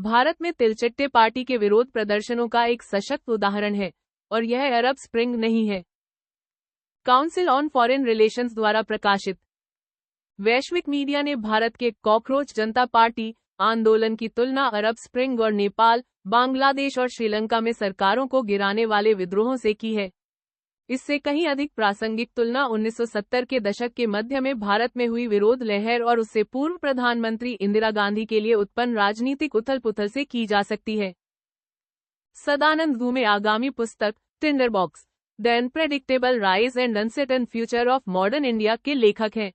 भारत में तिलचट्टे पार्टी के विरोध प्रदर्शनों का एक सशक्त उदाहरण है, और यह अरब स्प्रिंग नहीं है। काउंसिल ऑन फॉरेन रिलेशंस द्वारा प्रकाशित वैश्विक मीडिया ने भारत के कॉकरोच जनता पार्टी आंदोलन की तुलना अरब स्प्रिंग और नेपाल, बांग्लादेश और श्रीलंका में सरकारों को गिराने वाले विद्रोहों से की है। इससे कहीं अधिक प्रासंगिक तुलना 1970 के दशक के मध्य में भारत में हुई विरोध लहर और उससे पूर्व प्रधानमंत्री इंदिरा गांधी के लिए उत्पन्न राजनीतिक उथल-पुथल से की जा सकती है। सदानंद धूमे आगामी पुस्तक Tinderbox the unpredictable rise and uncertain future of modern India के लेखक हैं।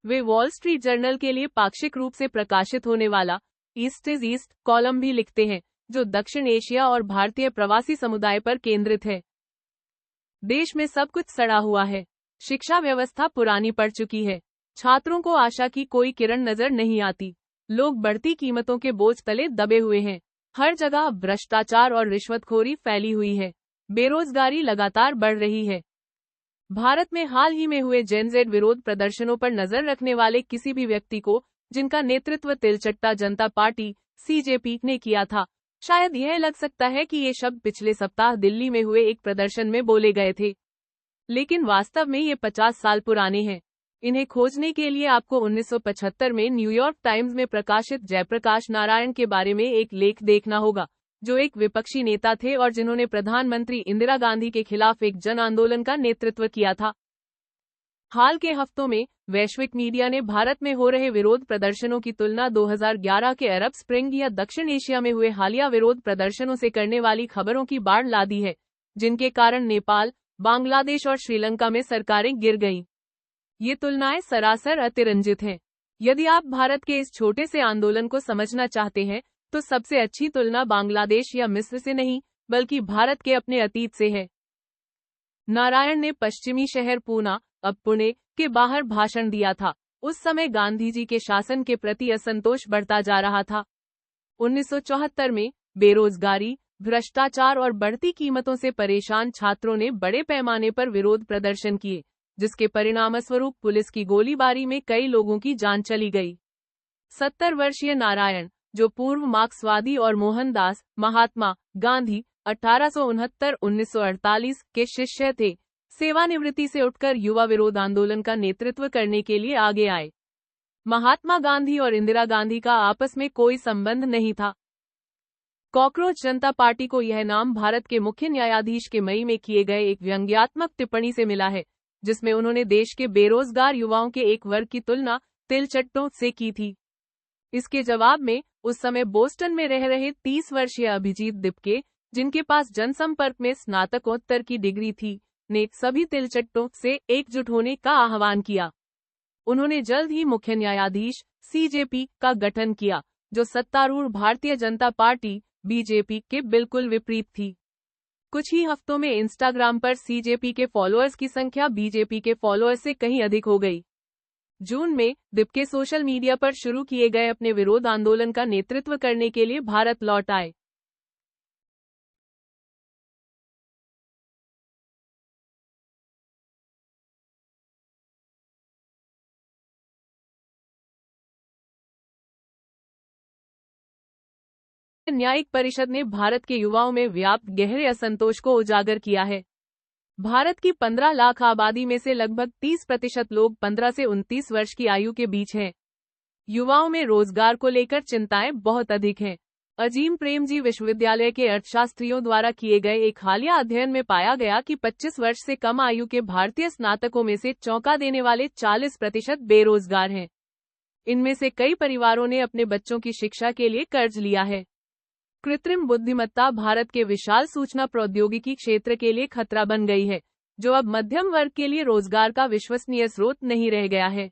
वे वॉल स्ट्रीट जर्नल के लिए पाक्षिक रूप से प्रकाशित होने वाला ईस्ट इज ईस्ट कॉलम भी लिखते हैं, जो दक्षिण एशिया और भारतीय प्रवासी समुदाय पर केंद्रित है। देश में सब कुछ सड़ा हुआ है। शिक्षा व्यवस्था पुरानी पड़ चुकी है। छात्रों को आशा की कोई किरण नजर नहीं आती। लोग बढ़ती कीमतों के बोझ तले दबे हुए हैं। हर जगह भ्रष्टाचार और रिश्वतखोरी फैली हुई है। बेरोजगारी लगातार बढ़ रही है। भारत में हाल ही में हुए जेन ज़ेड विरोध प्रदर्शनों पर नजर रखने वाले किसी भी व्यक्ति को, जिनका नेतृत्व तिलचट्टा जनता पार्टी सीजेपी ने किया था, शायद यह लग सकता है कि ये शब्द पिछले सप्ताह दिल्ली में हुए एक प्रदर्शन में बोले गए थे, लेकिन वास्तव में ये 50 साल पुराने हैं। इन्हें खोजने के लिए आपको 1975 में न्यूयॉर्क टाइम्स में प्रकाशित जयप्रकाश नारायण के बारे में एक लेख देखना होगा, जो एक विपक्षी नेता थे और जिन्होंने प्रधानमंत्री इंदिरा गांधी के खिलाफ एक जन आंदोलन का नेतृत्व किया था। हाल के हफ्तों में वैश्विक मीडिया ने भारत में हो रहे विरोध प्रदर्शनों की तुलना 2011 के अरब स्प्रिंग या दक्षिण एशिया में हुए हालिया विरोध प्रदर्शनों से करने वाली खबरों की बाढ़ ला दी है, जिनके कारण नेपाल, बांग्लादेश और श्रीलंका में सरकारें गिर गईं। ये तुलनाएं सरासर अतिरंजित हैं। यदि आप भारत के इस छोटे से आंदोलन को समझना चाहते हैं, तो सबसे अच्छी तुलना बांग्लादेश या मिस्र से नहीं, बल्कि भारत के अपने अतीत से है। नारायण ने पश्चिमी शहर पूना, अब पुणे, के बाहर भाषण दिया था। उस समय गांधी जी के शासन के प्रति असंतोष बढ़ता जा रहा था। 1974 में बेरोजगारी, भ्रष्टाचार और बढ़ती कीमतों से परेशान छात्रों ने बड़े पैमाने पर विरोध प्रदर्शन किए, जिसके परिणामस्वरूप पुलिस की गोलीबारी में कई लोगों की जान चली गई। 70 वर्षीय नारायण, जो पूर्व मार्क्सवादी और मोहनदास महात्मा गांधी 1869-1948 के शिष्य थे, सेवानिवृत्ति से उठकर युवा विरोध आंदोलन का नेतृत्व करने के लिए आगे आए। महात्मा गांधी और इंदिरा गांधी का आपस में कोई संबंध नहीं था। कॉकरोच जनता पार्टी को यह नाम भारत के मुख्य न्यायाधीश के मई में किए गए एक व्यंग्यात्मक टिप्पणी से मिला है, जिसमें उन्होंने देश के बेरोजगार युवाओं के एक वर्ग की तुलना तिलचट्टों से की थी। इसके जवाब में उस समय बोस्टन में रह रहे 30 वर्षीय अभिजीत दिपके, जिनके पास जनसंपर्क में स्नातकोत्तर की डिग्री थी, ने सभी तिलचट्टों से एकजुट होने का आह्वान किया। उन्होंने जल्द ही मुख्य न्यायाधीश सीजेपी का गठन किया, जो सत्तारूढ़ भारतीय जनता पार्टी बीजेपी के बिल्कुल विपरीत थी। कुछ ही हफ्तों में इंस्टाग्राम पर सीजेपी के फॉलोअर्स की संख्या बीजेपी के फॉलोअर्स से कहीं अधिक हो गई। जून में दिपके सोशल मीडिया पर शुरू किए गए अपने विरोध आंदोलन का नेतृत्व करने के लिए भारत लौट आए। न्यायिक परिषद ने भारत के युवाओं में व्याप्त गहरे असंतोष को उजागर किया है। भारत की 15 लाख आबादी में से लगभग 30% लोग 15 से 29 वर्ष की आयु के बीच हैं। युवाओं में रोजगार को लेकर चिंताएं बहुत अधिक हैं। अजीम प्रेमजी विश्वविद्यालय के अर्थशास्त्रियों द्वारा किए गए एक हालिया अध्ययन में पाया गया कि 25 वर्ष से कम आयु के भारतीय स्नातकों में से चौंका देने वाले 40% बेरोजगार हैं। इनमें से कई परिवारों ने अपने बच्चों की शिक्षा के लिए कर्ज लिया है। कृत्रिम बुद्धिमत्ता भारत के विशाल सूचना प्रौद्योगिकी क्षेत्र के लिए खतरा बन गई है, जो अब मध्यम वर्ग के लिए रोजगार का विश्वसनीय स्रोत नहीं रह गया है।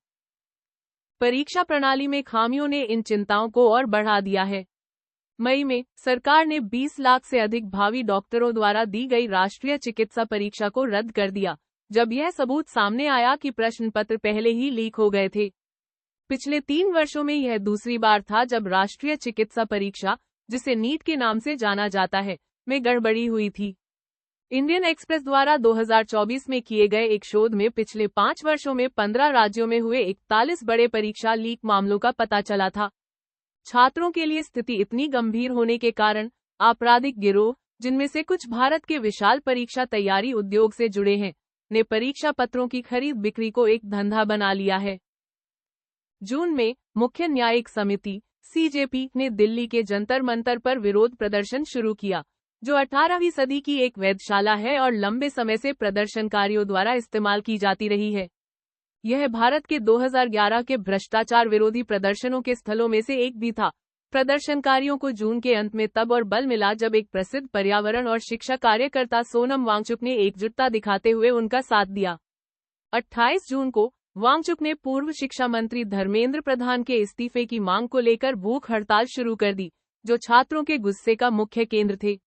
परीक्षा प्रणाली में खामियों ने इन चिंताओं को और बढ़ा दिया है। मई में सरकार ने 20 लाख से अधिक भावी डॉक्टरों द्वारा दी गई राष्ट्रीय चिकित्सा परीक्षा को रद्द कर दिया, जब यह सबूत सामने आया कि प्रश्न पत्र पहले ही लीक हो गए थे। पिछले 3 वर्षों में यह दूसरी बार था जब राष्ट्रीय चिकित्सा परीक्षा, जिसे नीट के नाम से जाना जाता है, में गड़बड़ी हुई थी। इंडियन एक्सप्रेस द्वारा 2024 में किए गए एक शोध में पिछले 5 वर्षों में 15 राज्यों में हुए 41 बड़े परीक्षा लीक मामलों का पता चला था। छात्रों के लिए स्थिति इतनी गंभीर होने के कारण आपराधिक गिरोह, जिनमें से कुछ भारत के विशाल परीक्षा तैयारी उद्योग से जुड़े हैं, ने परीक्षा पत्रों की खरीद बिक्री को एक धंधा बना लिया है। जून में मुख्य न्यायिक समिति सीजेपी ने दिल्ली के जंतर मंतर पर विरोध प्रदर्शन शुरू किया, जो 18वीं सदी की एक वेधशाला है और लंबे समय से प्रदर्शनकारियों द्वारा इस्तेमाल की जाती रही है। यह भारत के 2011 के भ्रष्टाचार विरोधी प्रदर्शनों के स्थलों में से एक भी था। प्रदर्शनकारियों को जून के अंत में तब और बल मिला जब एक प्रसिद्ध पर्यावरण और शिक्षा कार्यकर्ता सोनम वांगचुक ने एकजुटता दिखाते हुए उनका साथ दिया। 28 जून को वांगचुक ने पूर्व शिक्षा मंत्री धर्मेंद्र प्रधान के इस्तीफे की मांग को लेकर भूख हड़ताल शुरू कर दी, जो छात्रों के गुस्से का मुख्य केंद्र थे।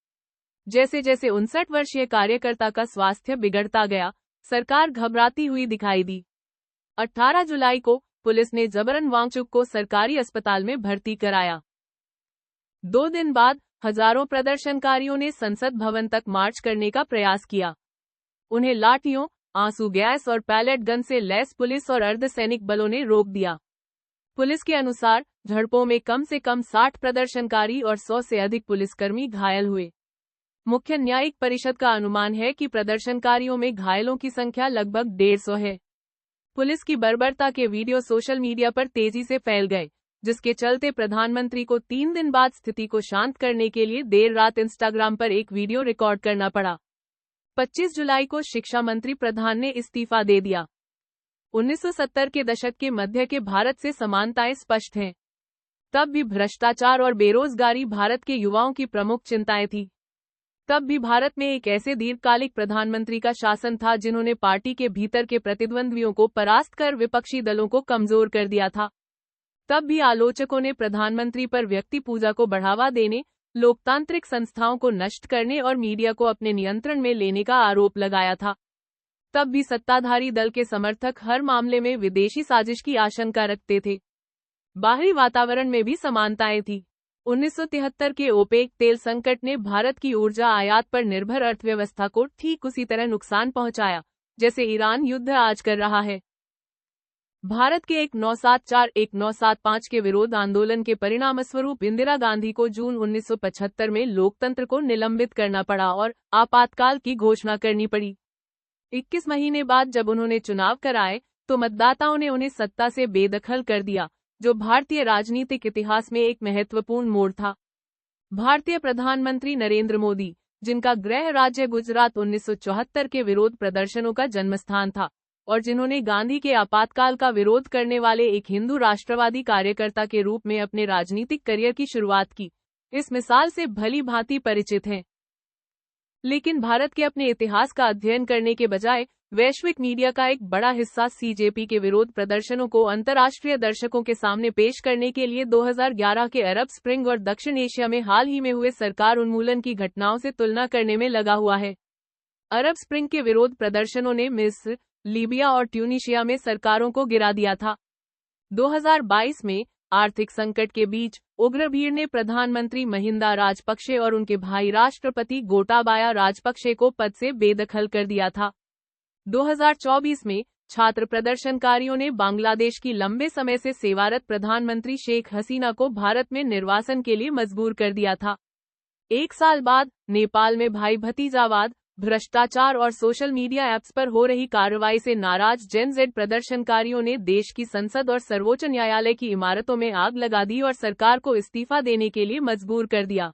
जैसे जैसे 59 वर्षीय कार्यकर्ता का स्वास्थ्य बिगड़ता गया, सरकार घबराती हुई दिखाई दी। 18 जुलाई को पुलिस ने जबरन वांगचुक को सरकारी अस्पताल में भर्ती कराया। 2 दिन बाद हजारों प्रदर्शनकारियों ने संसद भवन तक मार्च करने का प्रयास किया। उन्हें लाठियों, आंसू गैस और पैलेट गन से लैस पुलिस और अर्धसैनिक बलों ने रोक दिया। पुलिस के अनुसार झड़पों में कम से कम 60 प्रदर्शनकारी और 100 से अधिक पुलिसकर्मी घायल हुए। मुख्य न्यायिक परिषद का अनुमान है कि प्रदर्शनकारियों में घायलों की संख्या लगभग 150 है। पुलिस की बर्बरता के वीडियो सोशल मीडिया पर तेजी से फैल गए, जिसके चलते प्रधानमंत्री को 3 दिन बाद स्थिति को शांत करने के लिए देर रात इंस्टाग्राम पर एक वीडियो रिकॉर्ड करना पड़ा। 25 जुलाई को शिक्षा मंत्री प्रधान ने इस्तीफा दे दिया। 1970 के दशक के मध्य के भारत से समानताएं स्पष्ट हैं। तब भी भ्रष्टाचार और बेरोजगारी भारत के युवाओं की प्रमुख चिंताएं थी। तब भी भारत में एक ऐसे दीर्घकालिक प्रधानमंत्री का शासन था जिन्होंने पार्टी के भीतर के प्रतिद्वंद्वियों को परास्त कर विपक्षी दलों को कमजोर कर दिया था। तब भी आलोचकों ने प्रधानमंत्री पर व्यक्ति पूजा को बढ़ावा देने, लोकतांत्रिक संस्थाओं को नष्ट करने और मीडिया को अपने नियंत्रण में लेने का आरोप लगाया था। तब भी सत्ताधारी दल के समर्थक हर मामले में विदेशी साजिश की आशंका रखते थे। बाहरी वातावरण में भी समानताएं थी। 1973 के ओपेक तेल संकट ने भारत की ऊर्जा आयात पर निर्भर अर्थव्यवस्था को ठीक उसी तरह नुकसान पहुंचाया जैसे ईरान युद्ध आज कर रहा है। भारत के 1974-1975 के विरोध आंदोलन के परिणामस्वरूप इंदिरा गांधी को जून 1975 में लोकतंत्र को निलंबित करना पड़ा और आपातकाल की घोषणा करनी पड़ी। 21 महीने बाद जब उन्होंने चुनाव कराए तो मतदाताओं ने उन्हें सत्ता से बेदखल कर दिया, जो भारतीय राजनीतिक इतिहास में एक महत्वपूर्ण मोड़ था। भारतीय प्रधानमंत्री नरेंद्र मोदी, जिनका गृह राज्य गुजरात 1974 के विरोध प्रदर्शनों का जन्मस्थान था और जिन्होंने गांधी के आपातकाल का विरोध करने वाले एक हिंदू राष्ट्रवादी कार्यकर्ता के रूप में अपने राजनीतिक करियर की शुरुआत की, इस मिसाल से भली भांति परिचित हैं। लेकिन भारत के अपने इतिहास का अध्ययन करने के बजाय वैश्विक मीडिया का एक बड़ा हिस्सा सीजेपी के विरोध प्रदर्शनों को अंतर्राष्ट्रीय दर्शकों के सामने पेश करने के लिए 2011 के अरब स्प्रिंग और दक्षिण एशिया में हाल ही में हुए सरकार उन्मूलन की घटनाओं से तुलना करने में लगा हुआ है। अरब स्प्रिंग के विरोध प्रदर्शनों ने मिस्र, लीबिया और ट्यूनीशिया में सरकारों को गिरा दिया था। 2022 में आर्थिक संकट के बीच उग्र भीड़ ने प्रधानमंत्री महिंदा राजपक्षे और उनके भाई राष्ट्रपति गोटाबाया राजपक्षे को पद से बेदखल कर दिया था। 2024 में छात्र प्रदर्शनकारियों ने बांग्लादेश की लंबे समय से सेवारत प्रधानमंत्री शेख हसीना को भारत में निर्वासन के लिए मजबूर कर दिया था। 1 साल बाद नेपाल में भाई भतीजावाद, भ्रष्टाचार और सोशल मीडिया ऐप्स पर हो रही कार्रवाई से नाराज जेन जेड प्रदर्शनकारियों ने देश की संसद और सर्वोच्च न्यायालय की इमारतों में आग लगा दी और सरकार को इस्तीफा देने के लिए मजबूर कर दिया।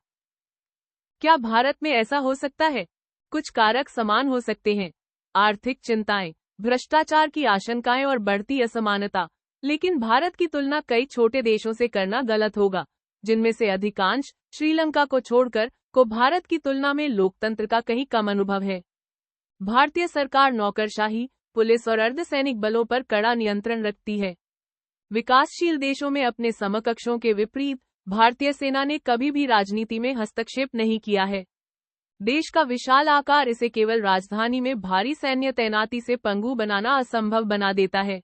क्या भारत में ऐसा हो सकता है? कुछ कारक समान हो सकते हैं। आर्थिक चिंताएं, भ्रष्टाचार की आशंकाएं और बढ़ती असमानता। लेकिन भारत की तुलना कई छोटे देशों से करना गलत होगा, जिनमें से अधिकांश, श्रीलंका को छोड़कर, को भारत की तुलना में लोकतंत्र का कहीं कम अनुभव है। भारतीय सरकार नौकरशाही, पुलिस और अर्धसैनिक बलों पर कड़ा नियंत्रण रखती है। विकासशील देशों में अपने समकक्षों के विपरीत भारतीय सेना ने कभी भी राजनीति में हस्तक्षेप नहीं किया है। देश का विशाल आकार इसे केवल राजधानी में भारी सैन्य तैनाती से पंगु बनाना असंभव बना देता है।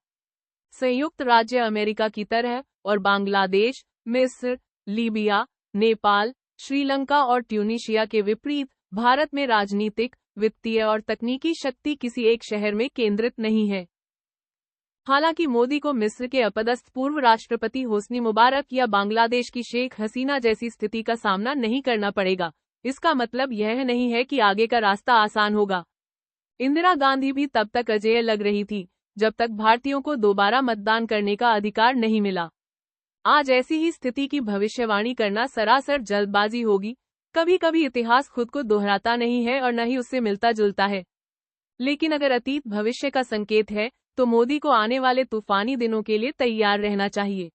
संयुक्त राज्य अमेरिका की तरह और बांग्लादेश, मिस्र, लीबिया, नेपाल, श्रीलंका और ट्यूनीशिया के विपरीत भारत में राजनीतिक, वित्तीय और तकनीकी शक्ति किसी एक शहर में केंद्रित नहीं है। हालांकि मोदी को मिस्र के अपदस्थ पूर्व राष्ट्रपति होस्नी मुबारक या बांग्लादेश की शेख हसीना जैसी स्थिति का सामना नहीं करना पड़ेगा। इसका मतलब यह नहीं है कि आगे का रास्ता आसान होगा। इंदिरा गांधी भी तब तक अजेय लग रही थी जब तक भारतीयों को दोबारा मतदान करने का अधिकार नहीं मिला। आज ऐसी ही स्थिति की भविष्यवाणी करना सरासर जल्दबाजी होगी। कभी कभी इतिहास खुद को दोहराता नहीं है और न ही उससे मिलता जुलता है। लेकिन अगर अतीत भविष्य का संकेत है तो मोदी को आने वाले तूफानी दिनों के लिए तैयार रहना चाहिए।